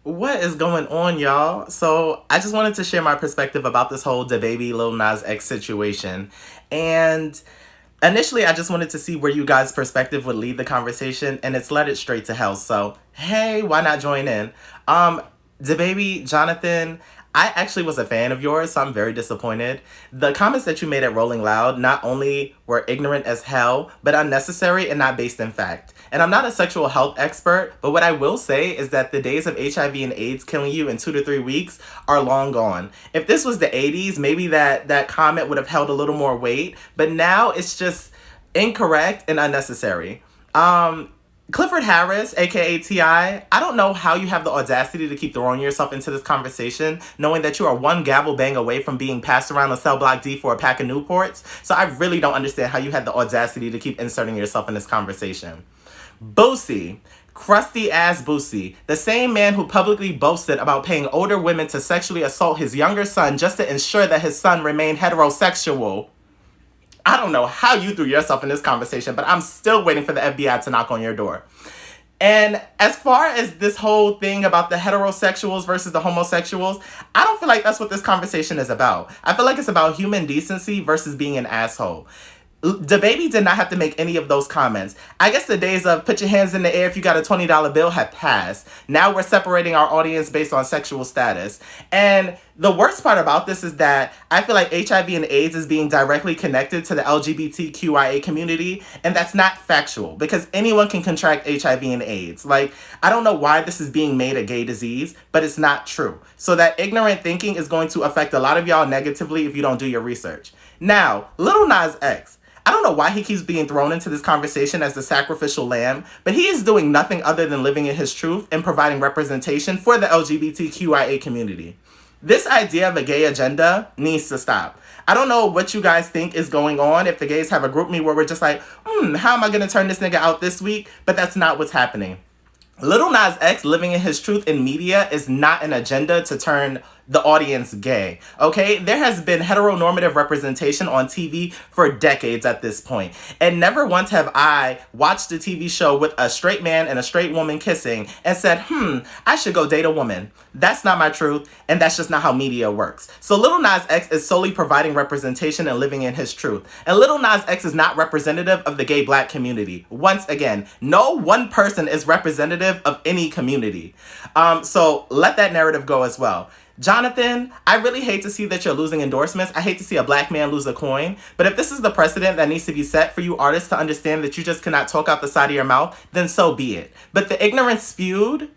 What is going on, y'all? So, I just wanted to share my perspective about this whole DaBaby Lil Nas X situation. And initially, I just wanted to see where you guys' perspective would lead the conversation, and it's led it straight to hell. So, hey, why not join in? Um, DaBaby, Jonathan, I actually was a fan of yours, so I'm very disappointed. The comments that you made at Rolling Loud not only were ignorant as hell, but unnecessary and not based in fact. And I'm not a sexual health expert, but what I will say is that the days of HIV and AIDS killing you in 2 to 3 weeks are long gone. If this was the 80s, maybe that comment would have held a little more weight, but now it's just incorrect and unnecessary. Clifford Harris, aka T.I, I don't know how you have the audacity to keep throwing yourself into this conversation, knowing that you are one gavel bang away from being passed around a cell block D for a pack of Newports. So I really don't understand how you had the audacity to keep inserting yourself in this conversation. Boosie, Crusty Ass Boosie, the same man who publicly boasted about paying older women to sexually assault his younger son just to ensure that his son remained heterosexual. I don't know how you threw yourself in this conversation, but I'm still waiting for the FBI to knock on your door. And as far as this whole thing about the heterosexuals versus the homosexuals, I don't feel like that's what this conversation is about. I feel like it's about human decency versus being an asshole. DaBaby did not have to make any of those comments. I guess the days of put your hands in the air if you got a $20 bill have passed. Now we're separating our audience based on sexual status. And the worst part about this is that I feel like HIV and AIDS is being directly connected to the LGBTQIA community, and that's not factual because anyone can contract HIV and AIDS. Like, I don't know why this is being made a gay disease, but it's not true. So that ignorant thinking is going to affect a lot of y'all negatively if you don't do your research. Now, Lil Nas X. I don't know why he keeps being thrown into this conversation as the sacrificial lamb, but he is doing nothing other than living in his truth and providing representation for the LGBTQIA community. This idea of a gay agenda needs to stop. I don't know what you guys think is going on if the gays have a group me where we're just like, how am I going to turn this nigga out this week? But that's not what's happening. Lil Nas X living in his truth in media is not an agenda to turn the audience gay, okay? There has been heteronormative representation on TV for decades at this point. And never once have I watched a TV show with a straight man and a straight woman kissing and said, I should go date a woman. That's not my truth, and that's just not how media works. So Lil Nas X is solely providing representation and living in his truth. And Lil Nas X is not representative of the gay black community. Once again, no one person is representative of any community. So let that narrative go as well. Jonathan, I really hate to see that you're losing endorsements. I hate to see a black man lose a coin. But if this is the precedent that needs to be set for you artists to understand that you just cannot talk out the side of your mouth, then so be it. But the ignorance spewed